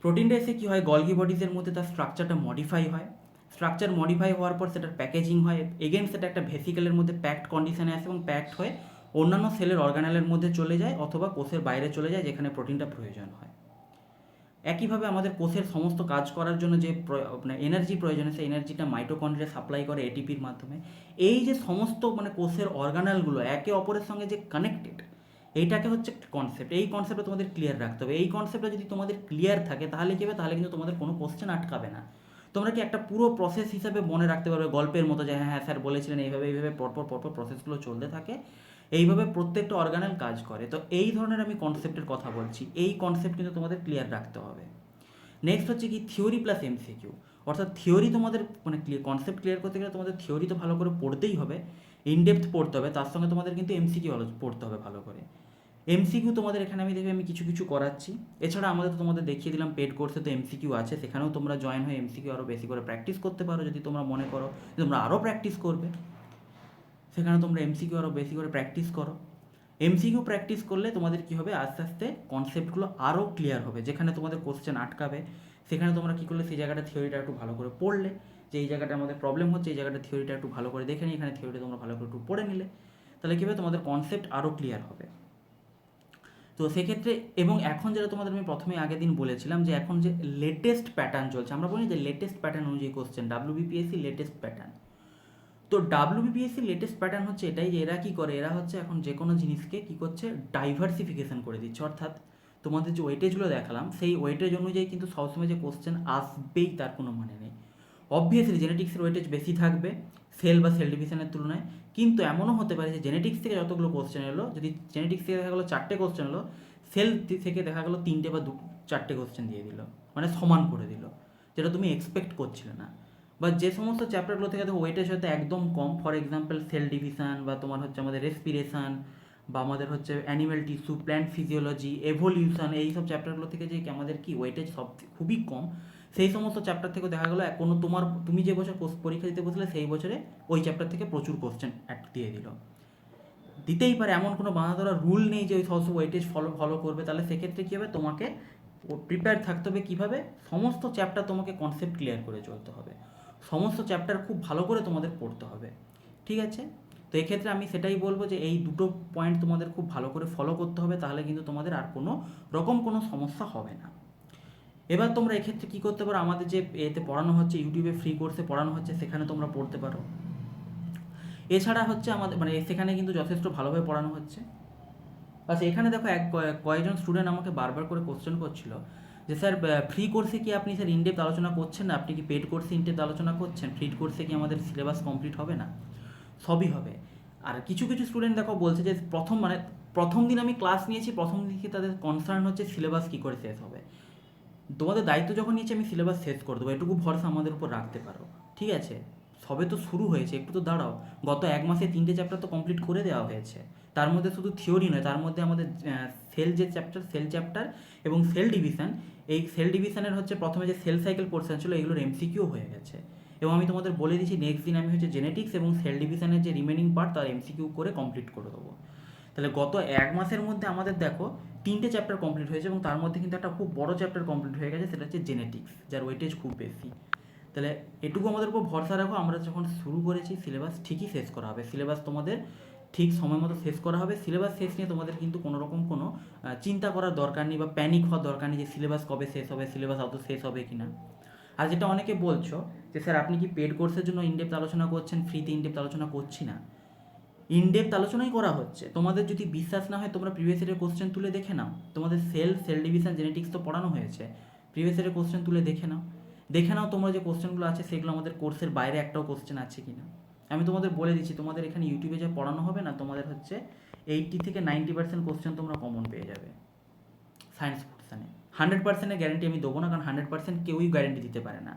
প্রোটিনটা এসে কী হয়, গলগি বডিজের মধ্যে তার স্ট্রাকচারটা মডিফাই হয়। স্ট্রাকচার মডিফাই হওয়ার পর সেটার প্যাকেজিং হয়, এগেন সেটা একটা ভেসিকেলের মধ্যে প্যাকড কন্ডিশনে আসে এবং প্যাকড হয়ে অন্যান্য সেলের অর্গানেলের মধ্যে চলে যায় অথবা কোষের বাইরে চলে যায় যেখানে প্রোটিনটা প্রয়োজন হয়। একইভাবে আমাদের কোষের সমস্ত কাজ করার জন্য যে এনার্জি প্রয়োজন, সেই এনার্জিটা মাইটোকন্ড্রিয়া সাপ্লাই করে এটিপির মাধ্যমে। এই যে সমস্ত কোষের অর্গানেলগুলো একে অপরের সঙ্গে যে কানেক্টেড, এইটাকে হচ্ছে কনসেপ্ট। এই কনসেপ্টটা তোমাদের ক্লিয়ার রাখতে হবে। এই কনসেপ্টটা যদি তোমাদের ক্লিয়ার থাকে তাহলে কী হবে, তাহলে কিন্তু তোমাদের কোনো কোশ্চেন আটকাবে না। তোমরা কি একটা পুরো প্রসেস হিসাবে মনে রাখতে পারবে, গল্পের মতো, যে হ্যাঁ স্যার বলেছিলেন এইভাবে এইভাবে পরপর পরপর প্রসেসগুলো চলতে থাকে, এইভাবে প্রত্যেকটা অর্গানেল কাজ করে। তো এই ধরনের আমি কনসেপ্টের কথা বলছি, এই কনসেপ্ট কিন্তু তোমাদের ক্লিয়ার রাখতে হবে। নেক্সট হচ্ছে কি থিওরি প্লাস এমসিকিউ, অর্থাৎ থিওরি তোমাদের কনসেপ্ট ক্লিয়ার করতে গেলে তোমাদের থিওরি তো ভালো করে পড়তেই হবে, ইনডেপথ পড়তে হবে, তার সঙ্গে তোমাদের কিন্তু এমসিকিউ পড়তে হবে ভালো করে। এমসিকিউ তোমাদের এখানে আমি কিছু কিছু করাচ্ছি। এছাড়া আমাদের তো তোমাদের দেখিয়ে দিলাম পেড কোর্সে তো এমসিকিউ আছে, সেখানেও তোমরা জয়েন হয়ে এমসিকিউ আরও বেশি করে প্র্যাকটিস করতে পারো। যদি তোমরা মনে করো যে তোমরা আরও প্র্যাকটিস করবে, সেখানে তোমরা এমসিকিউ আরও বেশি করে প্র্যাকটিস করো। এমসিকিউ প্র্যাকটিস করলে তোমাদের কী হবে, আস্তে আস্তে কনসেপ্টগুলো আরও ক্লিয়ার হবে। যেখানে তোমাদের কোশ্চেন আটকাবে সেখানে তোমরা কী করলে, সেই জায়গাটা থিওরিটা একটু ভালো করে পড়লে, যে এই জায়গাটা আমাদের প্রবলেম হচ্ছে, এই জায়গাটা থিওরিটা একটু ভালো করে দেখে নিই, এখানে থিওরিটা তোমরা ভালো করে একটু পড়ে নিলে, তাহলে কী হবে, তোমাদের কনসেপ্ট আরও ক্লিয়ার হবে। তো সেক্ষেত্রে, এবং এখন যেটা তোমাদের আমি প্রথমে আগের দিন বলেছিলাম যে এখন যে লেটেস্ট প্যাটার্ন চলছে, আমরা বলি যে লেটেস্ট প্যাটার্ন অনুযায়ী কোশ্চেন, ডাব্লিউবিপিএসসি লেটেস্ট প্যাটার্ন। তো ডাব্লিউবিপিএসসি লেটেস্ট প্যাটার্ন হচ্ছে এটাই যে এরা কী করে, এরা হচ্ছে এখন যে কোনো জিনিসকে কী করছে, ডাইভার্সিফিকেশন করে দিচ্ছে। অর্থাৎ তোমাদের যে ওয়েটেজগুলো দেখালাম, সেই ওয়েটেজ অনুযায়ী কিন্তু সবসময় যে কোশ্চেন আসবেই তার কোনো মানে নেই। অবভিয়াসলি জেনেটিক্সের ওয়েটেজ বেশি থাকবে সেল বা সেল ডিভিশনের তুলনায়, কিন্তু এমনও হতে পারে যে জেনেটিক্স থেকে যতগুলো কোশ্চেন এলো, যদি জেনেটিক্স থেকে দেখা গেলো 4টে কোশ্চেন এলো, সেল থেকে দেখা গেলো 3টে বা 4টে কোশ্চেন দিয়ে দিল, মানে সমান করে দিল, যেটা তুমি এক্সপেক্ট করছিলে না। বা যে সমস্ত চ্যাপ্টারগুলো থেকে দেখো ওয়েটেজ হয়তো একদম কম, ফর এক্সাম্পল সেল ডিভিশন, বা তোমার হচ্ছে আমাদের রেসপিরেশন, বা আমাদের হচ্ছে animal tissue, plant physiology, evolution, এই সব চ্যাপ্টারগুলো থেকে যে আমাদের কি ওয়েটেজ খুবই কম, সেই সমস্ত চ্যাপ্টার থেকে দেখা গেলো কোনো তুমি যে বছর পরীক্ষা দিতে বসলে সেই বছরে ওই চ্যাপ্টার থেকে প্রচুর কোশ্চেন দিয়ে দিল। দিতেই পারে, এমন কোনো বাঁধা ধরা রুল নেই যে ওই সমস্ত ওয়েটেজ ফলো করবে। তাহলে সেক্ষেত্রে কী হবে, তোমাকে প্রিপেয়ার থাকতে হবে কীভাবে, সমস্ত চ্যাপ্টার তোমাকে কনসেপ্ট ক্লিয়ার করে চলতে হবে, সমস্ত চ্যাপ্টার খুব ভালো করে তোমাদের পড়তে হবে, ঠিক আছে? তো এক্ষেত্রে আমি সেটাই বলবো যে এই দুটো পয়েন্ট তোমাদের খুব ভালো করে ফলো করতে হবে, তাহলে কিন্তু তোমাদের আর কোনো রকম কোনো সমস্যা হবে না। এবার তোমরা এক্ষেত্রে কী করতে পারো, আমাদের যে এতে পড়ানো হচ্ছে, ইউটিউবে ফ্রি কোর্সে পড়ানো হচ্ছে, সেখানে তোমরা পড়তে পারো। এছাড়া হচ্ছে আমাদের সেখানে কিন্তু যথেষ্ট ভালোভাবে পড়ানো হচ্ছে। আচ্ছা, এখানে দেখো কয়েকজন স্টুডেন্ট আমাকে বারবার করে কোশ্চেন করছিল যে স্যার ফ্রি কোর্সে কি আপনি স্যার ইনডেপথ আলোচনা করছেন না, আপনি কি পেড কোর্সে ইনডেপথ আলোচনা করছেন, ফ্রি কোর্সে কি আমাদের সিলেবাস কমপ্লিট হবে না? সবই হবে। আর কিছু কিছু স্টুডেন্ট দেখো বলছে যে প্রথম দিন আমি ক্লাস নিয়েছি, প্রথম দিকে তাদের কনসার্ন হচ্ছে সিলেবাস কী করে শেষ হবে। তোমাদের দায়িত্ব যখন নিয়েছি আমি সিলেবাস শেষ করে দেবো, এটুকু ভরসা আমাদের উপর রাখতে পারো, ঠিক আছে? সবে তো শুরু হয়েছে, একটু তো দাঁড়াও। গত 1 মাসে 3টে চ্যাপ্টার তো কমপ্লিট করে দেওয়া হয়েছে। তার মধ্যে শুধু থিওরি নয়, তার মধ্যে আমাদের সেল চ্যাপ্টার এবং সেল ডিভিশন, এই সেল ডিভিশনের হচ্ছে প্রথমে যে সেল সাইকেল পোর্শন ছিল এগুলোর এমসিকিউ হয়ে গেছে। এবং আমি তোমাদের বলে দিচ্ছি নেক্সট দিন আমি হচ্ছে জেনেটিক্স এবং সেল ডিভিশনের যে রিমেনিং পার্ট তার এমসিকিউ করে কমপ্লিট করে দেবো। তাহলে গত 1 মাসের মধ্যে আমাদের দেখো 3টে চ্যাপ্টার কমপ্লিট হয়েছে, এবং তার মধ্যে কিন্তু একটা খুব বড় চ্যাপ্টার কমপ্লিট হয়ে গেছে, সেটা হচ্ছে জেনেটিক্স, যার ওয়েটেজ খুব বেশি। তাহলে এটুকু আমাদের উপর ভরসা রাখো, আমরা যখন শুরু করেছি সিলেবাস ঠিকই শেষ করা হবে। সিলেবাস তোমাদের ঠিক সময় মতো শেষ করা হবে। সিলেবাস শেষ নিয়ে তোমাদের কিন্তু কোনো রকম কোনো চিন্তা করার দরকার নেই বা প্যানিক হওয়ার দরকার নেই যে সিলেবাস কবে শেষ হবে, সিলেবাস আদৌ শেষ হবে কি না। আর যেটা অনেকে বলছো যে স্যার আপনি কি পেড কোর্সের জন্য ইনডেপথ আলোচনা করছেন, ফ্রিতে ইনডেপথ আলোচনা করছি না। ইনডেপথ আলোচনাই করা হচ্ছে। তোমাদের যদি বিশ্বাস না হয় তোমরা প্রিভিয়াস ইয়ারের কোশ্চেন তুলে দেখে নাও। তোমাদের সেল ডিভিশন, জেনেটিক্স তো পড়ানো হয়েছে, প্রিভিয়াস ইয়ারের কোশ্চেন তুলে দেখে নাও তোমরা যে কোশ্চেনগুলো আছে সেগুলো আমাদের কোর্সের বাইরে একটাও কোশ্চেন আছে কি না। আমি তোমাদের বলে দিচ্ছি, তোমাদের এখানে ইউটিউবে যা পড়ানো হবে না, তোমাদের হচ্ছে 80 থেকে 90% কোশ্চেন তোমরা কমন পেয়ে যাবে সায়েন্স পোর্শনে। 100%-এর গ্যারেন্টি আমি দেবো না, কারণ 100% কেউই গ্যারেন্টি দিতে পারে না।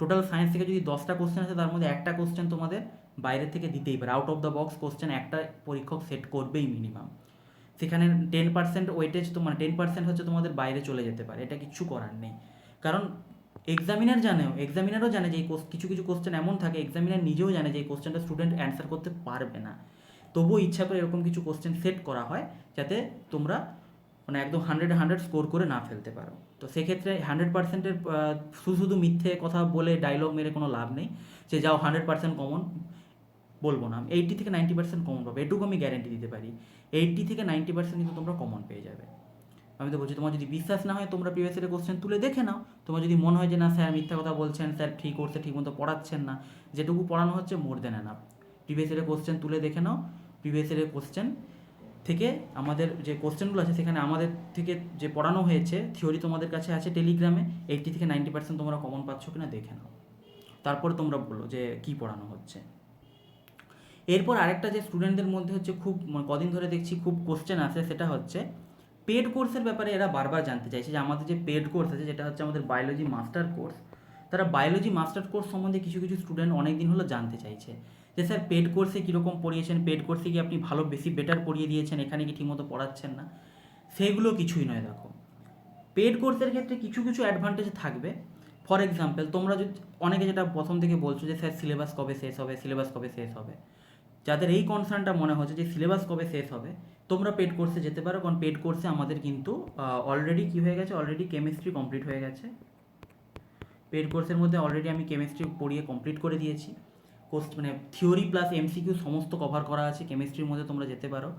টোটাল সায়েন্স থেকে যদি 10টা কোশ্চেন আছে তার মধ্যে একটা কোশ্চেন তোমাদের বাইরে থেকে দিতেই পারে। Out of the box question একটা পরীক্ষক সেট করবেই মিনিমাম। সেখানে 10% ওয়েটেজ, তো মানে 10% হচ্ছে তোমাদের বাইরে চলে যেতে পারে, এটা কিচ্ছু করার নেই। কারণ এক্সামিনারও জানে যে এই কিছু কিছু কোশ্চেন এমন থাকে, এক্সামিনার নিজেও জানে যে এই কোশ্চেনটা স্টুডেন্ট অ্যান্সার করতে পারবে না, তবুও ইচ্ছা করে এরকম কিছু কোশ্চেন সেট করা হয় যাতে তোমরা মানে একদম 100 স্কোর করে না ফেলতে পারো। তো সেক্ষেত্রে 100%-এর শুধু মিথ্যে কথা বলে ডায়লগ মেরে কোনো লাভ নেই যে যাও 100% কমন, বলবো না। 80 থেকে 90% কমন পাবে, এটুকু আমি গ্যারেন্টি দিতে পারি। 80 থেকে 90% কিন্তু তোমরা কমন পেয়ে যাবে। আমি তো বলছি, তোমার যদি বিশ্বাস না হয় তোমরা প্রিভিয়াস ইয়ারের কোশ্চেন তুলে দেখে নাও। তোমার যদি মনে হয় যে না স্যার মিথ্যা কথা বলছেন, স্যার ঠিক করছে, ঠিক মতো পড়াচ্ছেন না, যেটুকু পড়ানো হচ্ছে মোর দেন এনাফ। প্রিভিয়াস ইয়ারের কোশ্চেন তুলে দেখে নাও। প্রিভিয়াস ইয়ারের কোশ্চেন থেকে আমাদের যে কোশ্চেনগুলো আছে সেখানে আমাদের থেকে যে পড়ানো হয়েছে থিওরি তোমাদের কাছে আছে টেলিগ্রামে, 80 থেকে 90% তোমরা কমন পাচ্ছ কিনা দেখে নাও, তারপরে তোমরা বলো যে কী পড়ানো হচ্ছে। এরপর আরেকটা যে স্টুডেন্টদের মধ্যে হচ্ছে খুব কদিন ধরে দেখছি খুব কোশ্চেন আসে, সেটা হচ্ছে পেড কোর্সের ব্যাপারে। এরা বারবার জানতে চাইছে যে আমাদের যে পেড কোর্স আছে, যেটা হচ্ছে আমাদের বায়োলজি মাস্টার কোর্স, তারা বায়োলজি মাস্টার কোর্স সম্বন্ধে কিছু কিছু স্টুডেন্ট অনেক দিন হলো জানতে চাইছে যে স্যার পেড কোর্সে কীরকম পড়িয়েছেন, পেড কোর্সে কি আপনি ভালো বেশি বেটার পড়িয়ে দিয়েছেন, এখানে কি ঠিকমতো পড়াচ্ছেন না। সেগুলো কিছুই নয়। দেখো, পেড কোর্সের ক্ষেত্রে কিছু কিছু অ্যাডভান্টেজ থাকবে। ফর এক্সাম্পল, তোমরা যদি অনেকে যেটা প্রথম থেকে বলছো যে স্যার সিলেবাস কবে শেষ হবে, সিলেবাস কবে শেষ হবে, যাদের এই কনসার্নটা মনে হচ্ছে যে সিলেবাস কবে শেষ হবে, তোমরা পেড কোর্সে যেতে পারো। কারণ পেড কোর্সে আমাদের কিন্তু অলরেডি কী হয়ে গেছে, অলরেডি কেমিস্ট্রি কমপ্লিট হয়ে গেছে। পেড কোর্সের মধ্যে অলরেডি আমি কেমিস্ট্রি পড়িয়ে কমপ্লিট করে দিয়েছি। কোর্স মানে থিওরি প্লাস এমসিকিউ সমস্ত কভার করা আছে, কেমিস্ট্রির মধ্যে তোমরা যেতে পারো।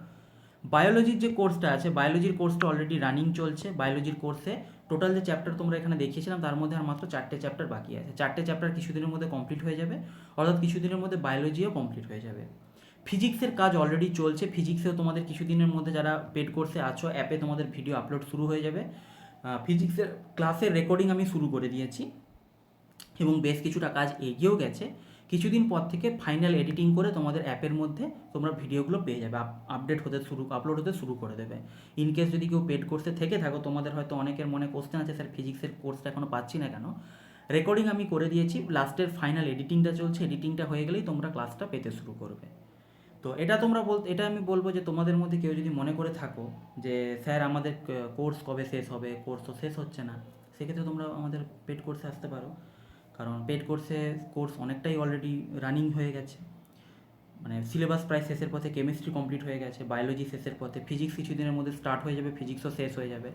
বায়োলজির যে কোর্সটা আছে, বায়োলজির কোর্সটা অলরেডি রানিং চলছে। বায়োলজির কোর্সে টোটাল যে চ্যাপ্টার তোমরা এখানে দেখিয়েছিলাম তার মধ্যে আর মাত্র 4টে চ্যাপ্টার বাকি আছে। 4টে চ্যাপ্টার কিছুদিনের মধ্যে কমপ্লিট হয়ে যাবে, অর্থাৎ কিছুদিনের মধ্যে বায়োলজিও কমপ্লিট হয়ে যাবে। ফিজিক্সের কাজ অলরেডি চলছে, ফিজিক্সেও তোমাদের কিছুদিনের মধ্যে যারা পেড কোর্সে আছো অ্যাপে তোমাদের ভিডিও আপলোড শুরু হয়ে যাবে। ফিজিক্সের ক্লাসের রেকর্ডিং আমি শুরু করে দিয়েছি এবং বেশ কিছুটা কাজ এগিয়েও গেছে। কিছুদিন পর থেকে ফাইনাল এডিটিং করে তোমাদের অ্যাপের মধ্যে তোমরা ভিডিওগুলো পেয়ে যাবে, আপলোড হতে শুরু করে দেবে। ইনকেস যদি কেউ পেড কোর্সে থেকে থাকো, তোমাদের হয়তো অনেকের মনে কোশ্চেন আছে স্যার ফিজিক্সের কোর্সটা এখনও পাচ্ছি না কেন, রেকর্ডিং আমি করে দিয়েছি, লাস্টের ফাইনাল এডিটিংটা চলছে, এডিটিংটা হয়ে গেলেই তোমরা ক্লাসটা পেতে শুরু করবে। তো এটা আমি বলবো যে তোমাদের মধ্যে কেউ যদি মনে করে থাকো যে স্যার আমাদের কোর্স কবে শেষ হবে, কোর্স তো শেষ হচ্ছে না, সেক্ষেত্রে তোমরা আমাদের পেড কোর্সে আসতে পারো। কারণ পেড কোর্স অনেকটাই অলরেডি রানিং হয়ে গেছে, মানে সিলেবাস প্রায় শেষের পথে, কেমিস্ট্রি কমপ্লিট হয়ে গেছে, বায়োলজি শেষের পথে, ফিজিক্স কিছুদিনের মধ্যে স্টার্ট হয়ে যাবে, ফিজিক্সও শেষ হয়ে যাবে।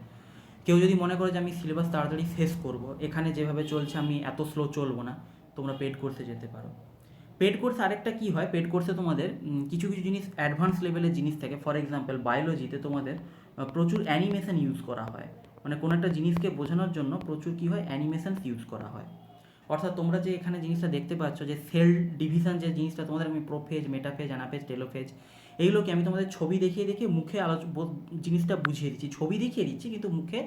কেউ যদি মনে করে যে আমি সিলেবাস তাড়াতাড়ি শেষ করব, এখানে যেভাবে চলছে আমি এত স্লো চলবো না, তোমরা পেড কোর্সে যেতে পারো। পেড কোর্সে আরেকটা কী হয়, পেড কোর্সে তোমাদের কিছু কিছু জিনিস অ্যাডভান্স লেভেলের জিনিস থাকে। ফর এক্সাম্পল, বায়োলজিতে তোমাদের প্রচুর অ্যানিমেশন ইউজ করা হয়, মানে কোনো একটা জিনিসকে বোঝানোর জন্য প্রচুর কী হয়, অ্যানিমেশনস ইউজ করা হয়। অর্থাৎ তোমরা যে এখানে জিনিসটা দেখতে পাচ্ছ যে সেল ডিভিশন, যে জিনিসটা তোমাদের আমি প্রোফেজ, মেটাফেজ, অ্যানাফেজ, টেলোফেজ, এইগুলোকে আমি তোমাদের ছবি দেখিয়ে দেখিয়ে মুখে জিনিসটা বুঝিয়ে দিচ্ছি। ছবি দেখিয়ে দিচ্ছি কিন্তু মুখে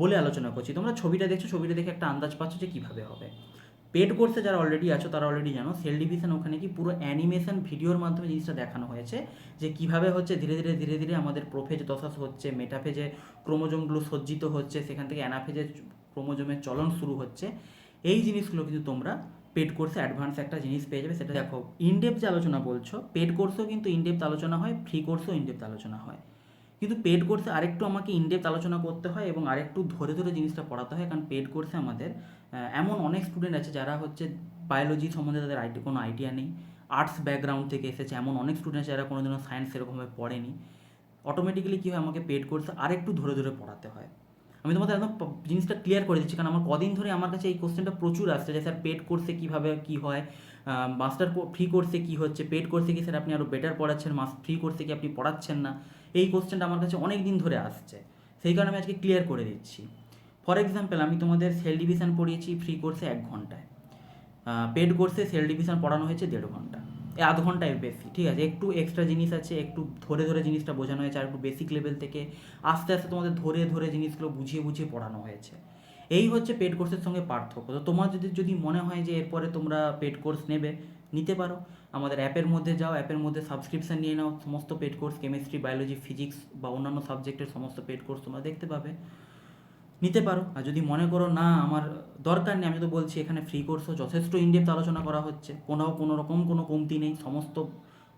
বলে আলোচনা করছি। তোমরা ছবিটা দেখছো, ছবিটা দেখে একটা আন্দাজ পাচ্ছ যে কীভাবে হবে। পেড কোর্সে যারা অলরেডি আছো তারা অলরেডি জানো সেল ডিভিশন, ওখানে কি পুরো অ্যানিমেশন ভিডিওর মাধ্যমে জিনিসটা দেখানো হয়েছে যে কীভাবে হচ্ছে ধীরে ধীরে ধীরে ধীরে আমাদের প্রোফেজ দশা হচ্ছে, মেটাফেজে ক্রোমোজোমগুলো সজ্জিত হচ্ছে, সেখান থেকে অ্যানাফেজে ক্রোমোজোমের চলন শুরু হচ্ছে। এই জিনিসগুলো কিন্তু তোমরা পেড কোর্সে অ্যাডভান্স একটা জিনিস পেয়ে যাবে। সেটা দেখো, ইনডেপথ যে আলোচনা বলছো, পেড কোর্সেও কিন্তু ইনডেপথ আলোচনা হয়, ফ্রি কোর্সেও ইনডেপথ আলোচনা হয়। কিন্তু পেড কোর্সে আরেকটু আমাকে ইনডেপথ আলোচনা করতে হয় এবং আরেকটু ধরে ধরে জিনিসটা পড়াতে হয়, কারণ পেড কোর্সে আমাদের এমন অনেক স্টুডেন্ট আছে যারা হচ্ছে বায়োলজি সম্বন্ধে তাদের কোনো আইডিয়া নেই, আর্টস ব্যাকগ্রাউন্ড থেকে এসেছে, এমন অনেক স্টুডেন্ট আছে যারা কোনোদিনও সায়েন্স সেরকমভাবে পড়েনি। অটোমেটিক্যালি কী হয়, আমাকে পেড কোর্সে আরেকটু ধরে ধরে পড়াতে হয়। আমি তোমাদের একদম জিনিসটা ক্লিয়ার করে দিচ্ছি, কারণ আমার কদিন ধরে আমার কাছে এই কোশ্চেনটা প্রচুর আসছে যে স্যার পেড কোর্সে কীভাবে কী হয়, মাস্টার ফ্রি কোর্সে কী হচ্ছে, পেড কোর্সে কি স্যার আপনি আরও বেটার পড়াচ্ছেন, ফ্রি কোর্সে কি আপনি পড়াচ্ছেন না, এই কোশ্চেনটা আমার কাছে অনেক দিন ধরে আসছে, সেই কারণে আমি আজকে ক্লিয়ার করে দিচ্ছি। ফর এক্সাম্পল, আমি তোমাদের সেল ডিভিশন পড়িয়েছি ফ্রি কোর্সে 1 ঘন্টায়, পেড কোর্সে সেল ডিভিশন পড়ানো হয়েছে 1.5 ঘন্টা, এই আধ ঘন্টায় বেশি, ঠিক আছে। একটু এক্সট্রা জিনিস আছে, একটু ধরে ধরে জিনিসটা বোঝানো হয়েছে, আর একটু বেসিক লেভেল থেকে আস্তে আস্তে তোমাদের ধরে ধরে জিনিসগুলো বুঝিয়ে বুঝিয়ে পড়ানো হয়েছে। এই হচ্ছে পেড কোর্সের সঙ্গে পার্থক্য। তো তোমার যদি মনে হয় যে এরপরে তোমরা পেড কোর্স নেবে, নিতে পারো, আমাদের অ্যাপের মধ্যে যাও, অ্যাপের মধ্যে সাবস্ক্রিপশান নিয়ে নাও, সমস্ত paid course, chemistry, biology, physics বা অন্যান্য সাবজেক্টের সমস্ত পেড কোর্স তোমরা দেখতে পাবে, নিতে পারো। আর যদি মনে করো না আমার দরকার নেই, আমি তো বলছি এখানে ফ্রি কোর্সও যথেষ্ট ইনডেপথ আলোচনা করা হচ্ছে, কোনো রকম কোনো কমতি নেই, সমস্ত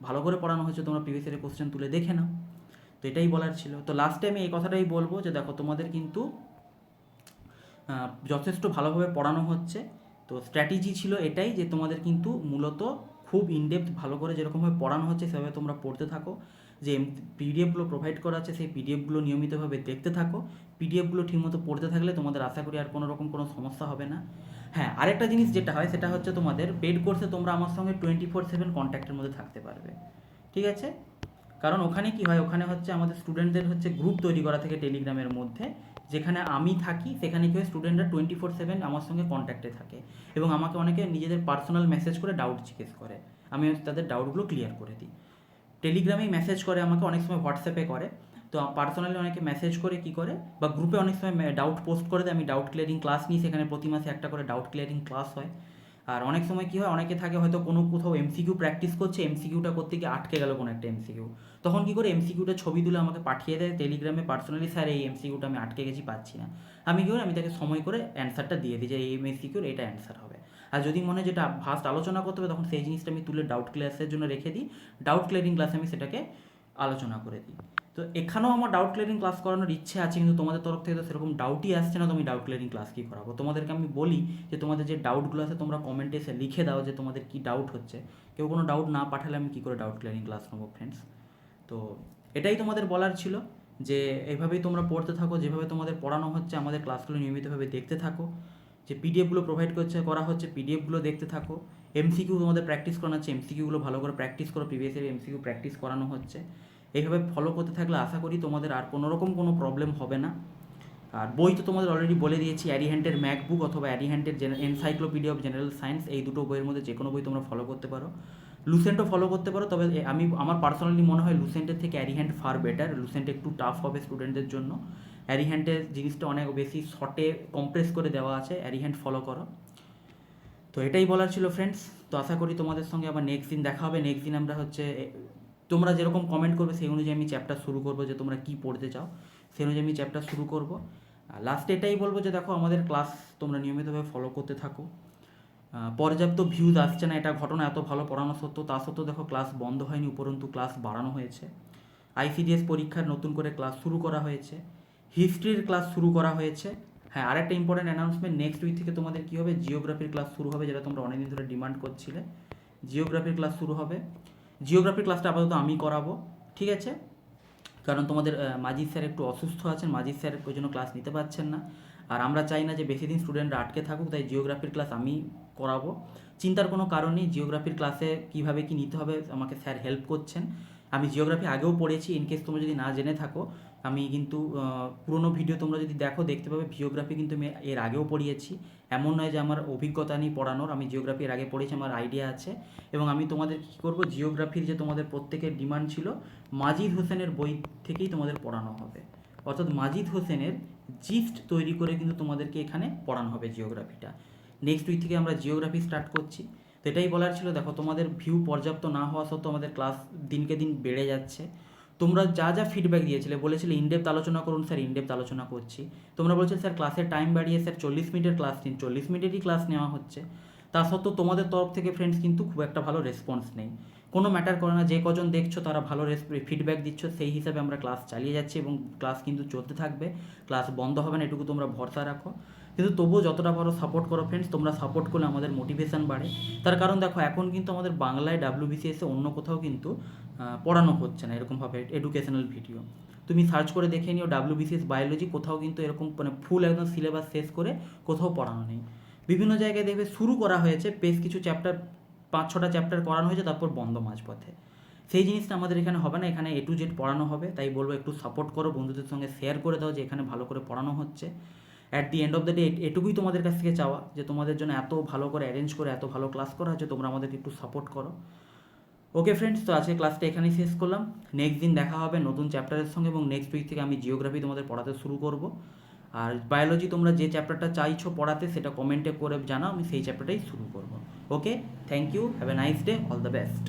ভালো করে পড়ানো হচ্ছে, তোমরা প্রিভিয়াস ইয়ারের কোশ্চেন তুলে দেখে নাও। তো এটাই বলার ছিল। তো লাস্টে আমি এই কথাটাই বলবো যে দেখো, তোমাদের কিন্তু যথেষ্ট ভালোভাবে পড়ানো হচ্ছে। তো স্ট্র্যাটেজি ছিল এটাই যে তোমাদের কিন্তু মূলত খুব ইনডেপথ ভালো করে যেরকমভাবে পড়ানো হচ্ছে সেভাবে তোমরা পড়তে থাকো, যে পিডিএফগুলো প্রোভাইড করা আছে সেই পিডিএফগুলো নিয়মিতভাবে দেখতে থাকো। পিডিএফগুলো ঠিকমতো পড়তে থাকলে তোমাদের আশা করি আর কোনো রকম কোনো সমস্যা হবে না। হ্যাঁ, আরেকটা জিনিস যেটা হয় সেটা হচ্ছে তোমাদের পেড কোর্সে তোমরা আমার সঙ্গে 24/7 কন্ট্যাক্টের মধ্যে থাকতে পারবে, ঠিক আছে। কারণ ওখানে কি হয়, ওখানে হচ্ছে আমাদের স্টুডেন্টদের হচ্ছে গ্রুপ তৈরি করা থেকে টেলিগ্রামের মধ্যে, যেখানে আমি থাকি সেখানে কি হয়, স্টুডেন্টরা 24/7 আমার সঙ্গে কন্ট্যাক্টে থাকে এবং আমাকে অনেকে নিজেদের পার্সোনাল মেসেজ করে ডাউট জিজ্ঞেস করে, আমি তাদের ডাউটগুলো ক্লিয়ার করে দিই। টেলিগ্রামেই মেসেজ করে আমাকে, অনেক সময় হোয়াটসঅ্যাপে করে। তো পার্সোনালি অনেকে মেসেজ করে কি করে, বা গ্রুপে অনেক সময় ডাউট পোস্ট করে দেয়, আমি ডাউট ক্লিয়ারিং ক্লাস নিই, সেখানে প্রতি মাসে একটা করে ডাউট ক্লিয়ারিং ক্লাস হয়। আর অনেক সময় কী হয়, অনেকে থাকে হয়তো কোথাও এমসিকিউ প্র্যাকটিস করছে, এমসিকিউটা করতে গিয়ে আটকে গেল কোনো একটা এমসিকিউ, তখন কী করে এমসিকিউটা ছবি তুলে আমাকে পাঠিয়ে দেয় টেলিগ্রামে পার্সোনালি, স্যার এই এমসিকিউটা আমি আটকে গেছি, পাচ্ছি না। আমি কী করি, আমি তাকে সময় করে অ্যান্সারটা দিয়ে দিই যে এই এমসিকিউর এটা অ্যান্সার হবে। আর যদি মনে হয় যেটা ফার্স্ট আলোচনা করতে হবে, তখন সেই জিনিসটা আমি তুলে ডাউট ক্লিয়ারের জন্য রেখে দিই, ডাউট ক্লিয়ারিং ক্লাসে আমি সেটাকে আলোচনা করে দিই। তো এখানেও আমার ডাউট ক্লিয়ারিং ক্লাস করানোর ইচ্ছে আছে, কিন্তু তোমাদের তরফ থেকে তো সেরকম ডাউটই আসছে না, তো আমি ডাউট ক্লিয়ারিং ক্লাস কী করাবো। তোমাদেরকে আমি বলি যে তোমাদের যে ডাউটগুলো আছে তোমরা কমেন্টে এসে লিখে দাও যে তোমাদের কী ডাউট হচ্ছে। কেউ কোনো ডাউট না পাঠালে আমি কী করে ডাউট ক্লিয়ারিং ক্লাস নেবো ফ্রেন্ডস। তো এটাই তোমাদের বলার ছিল, যে এইভাবেই তোমরা পড়তে থাকো, যেভাবে তোমাদের পড়ানো হচ্ছে আমাদের ক্লাসগুলো নিয়মিতভাবে দেখতে থাকো, যে পিডিএফগুলো প্রোভাইড করা হচ্ছে পিডিএফগুলো দেখতে থাকো, এমসিকিউ তোমাদের প্র্যাকটিস করানো হচ্ছে, এমসিকিউগুলো ভালো করে প্র্যাকটিস করো, প্রিভিয়াস ইয়ার এমসিকিউ প্র্যাকটিস করানো হচ্ছে। এইভাবে ফলো করতে থাকলে আশা করি তোমাদের আর কোনো রকম কোনো প্রবলেম হবে না। আর বই তো তোমাদের অলরেডি বলে দিয়েছি, অ্যারিহ্যান্টের ম্যাকবুক অথবা অ্যারিহ্যান্টের এনসাইক্লোপিডিয়া অফ জেনারেল সায়েন্স, এই দুটো বইয়ের মধ্যে যে কোনো বই তোমরা ফলো করতে পারো। লুসেন্টও ফলো করতে পারো, তবে আমার পার্সোনালি মনে হয় লুসেন্টের থেকে অ্যারিহ্যান্ট ফার বেটার। লুসেন্ট একটু টাফ হবে স্টুডেন্টদের জন্য, অ্যারিহ্যান্টের জিনিসটা অনেক বেশি শর্টে কম্প্রেস করে দেওয়া আছে, অ্যারিহ্যান্ট ফলো করো। তো এটাই বলার ছিল ফ্রেন্ডস। তো আশা করি তোমাদের সঙ্গে আবার নেক্সট দিন দেখা হবে। নেক্সট দিন আমরা হচ্ছে তোমরা যেরকম কমেন্ট করবে সেই অনুযায়ী আমি চ্যাপ্টার শুরু করবো, যে তোমরা কী পড়তে চাও সেই অনুযায়ী আমি চ্যাপ্টার শুরু করবো। আর লাস্টে এটাই বলবো যে দেখো, আমাদের ক্লাস তোমরা নিয়মিতভাবে ফলো করতে থাকো। পর্যাপ্ত ভিউজ আসছে না, এটা ঘটনা, এত ভালো পড়ানো সত্ত্বেও, তা সত্ত্বেও দেখো ক্লাস বন্ধ হয়নি, উপরন্তু ক্লাস বাড়ানো হয়েছে। আইসিডিএস পরীক্ষার নতুন করে ক্লাস শুরু করা হয়েছে, হিস্ট্রির ক্লাস শুরু করা হয়েছে। হ্যাঁ, আরেকটা ইম্পর্টেন্ট অ্যানাউন্সমেন্ট, নেক্সট উইক থেকে তোমাদের কী হবে, জিওগ্রাফির ক্লাস শুরু হবে, যেটা তোমরা অনেকদিন ধরে ডিমান্ড করছিলে। জিওগ্রাফির ক্লাস শুরু হবে। জিওগ্রাফির ক্লাসটা আপাতত আমি করাবো, ঠিক আছে। কারণ তোমাদের মাজিদ স্যার একটু অসুস্থ আছেন, মাজিদ স্যার ওই জন্য ক্লাস নিতে পারছেন না। আর আমরা চাই না যে বেশি দিন স্টুডেন্টরা আটকে থাকুক, তাই জিওগ্রাফির ক্লাস আমি করাবো। চিন্তার কোনো কারণ নেই, জিওগ্রাফির ক্লাসে কীভাবে কী নিতে হবে আমাকে স্যার হেল্প করছেন। আমি জিওগ্রাফি আগেও পড়েছি, ইনকেস তোমরা যদি না জেনে থাকো, আমি কিন্তু পুরোনো ভিডিও তোমরা যদি দেখো দেখতে পাবে, জিওগ্রাফি কিন্তু আমি এর আগেও পড়িয়েছি। এমন নয় যে আমার অভিজ্ঞতা নেই পড়ানোর, আমি জিওগ্রাফি এর আগে পড়েছি, আমার আইডিয়া আছে। এবং আমি তোমাদের কী করবো, জিওগ্রাফির যে তোমাদের প্রত্যেকের ডিমান্ড ছিল, মাজিদ হোসেনের বই থেকেই তোমাদের পড়ানো হবে, অর্থাৎ মাজিদ হোসেনের জিস্ট তৈরি করে কিন্তু তোমাদেরকে এখানে পড়ানো হবে জিওগ্রাফিটা। নেক্সট উইক থেকে আমরা জিওগ্রাফি স্টার্ট করছি। তো এটাই বলার ছিল, দেখো তোমাদের ভিউ পর্যাপ্ত না হওয়া সত্ত্বেও আমাদের ক্লাস দিনকে দিন বেড়ে যাচ্ছে। তোমরা যা যা ফিডব্যাক দিয়েছিলে, বলেছিলে ইনডেপথ আলোচনা করুন, স্যার ইনডেপথ আলোচনা করছি। তোমরা বলছো স্যার ক্লাসের টাইম বাড়িয়ে স্যার 40 মিনিটের ক্লাস নিন, 40 মিনিটেরই ক্লাস নেওয়া হচ্ছে। তা সত্ত্বেও তোমাদের তরফ থেকে ফ্রেন্ডস কিন্তু খুব একটা ভালো রেসপন্স নেই। কোনো ম্যাটার করে না, যে কজন দেখছো তারা ভালো ফিডব্যাক দিচ্ছ, সেই হিসাবে আমরা ক্লাস চালিয়ে যাচ্ছি এবং ক্লাস কিন্তু চলতে থাকবে, ক্লাস বন্ধ হবে না, এটুকু তোমরা ভরসা রাখো। কিন্তু তবুও যতটা পারো সাপোর্ট করো ফ্রেন্ডস, তোমরা সাপোর্ট করলে আমাদের মোটিভেশন বাড়ে। তার কারণ দেখো, এখন কিন্তু আমাদের বাংলায় WBCS-এ অন্য কোথাও কিন্তু পড়ানো হচ্ছে না এরকমভাবে এডুকেশনাল ভিডিও। তুমি সার্চ করে দেখে নিও WBCS বায়োলজি, কোথাও কিন্তু এরকম মানে ফুল একদম সিলেবাস শেষ করে কোথাও পড়ানো নেই। বিভিন্ন জায়গায় দেখবে শুরু করা হয়েছে, বেশ কিছু চ্যাপ্টার 5-6টা চ্যাপ্টার করানো হয়েছে, তারপর বন্ধ মাঝপথে। সেই জিনিসটা আমাদের এখানে হবে না, এখানে A to Z পড়ানো হবে। তাই বলবো একটু সাপোর্ট করো, বন্ধুদের সঙ্গে শেয়ার করে দাও যে এখানে ভালো করে পড়ানো হচ্ছে। At the end of the day এটুকুই তোমাদের কাছ থেকে চাওয়া, যে তোমাদের জন্য এত ভালো করে অ্যারেঞ্জ করে এত ভালো ক্লাস করা হচ্ছে, তোমরা আমাদেরকে একটু সাপোর্ট করো। ওকে ফ্রেন্ডস, তো আজকে ক্লাসটা এখানেই শেষ করলাম। নেক্সট দিন দেখা হবে নতুন চ্যাপ্টারের সঙ্গে, এবং নেক্সট উইক থেকে আমি জিওগ্রাফি তোমাদের পড়াতে শুরু করব। আর বায়োলজি তোমরা যে চ্যাপ্টারটা চাইছো পড়াতে সেটা কমেন্টে করে জানাও, আমি সেই চ্যাপ্টারটাই শুরু করব। Okay, thank you, have a nice day, all the best.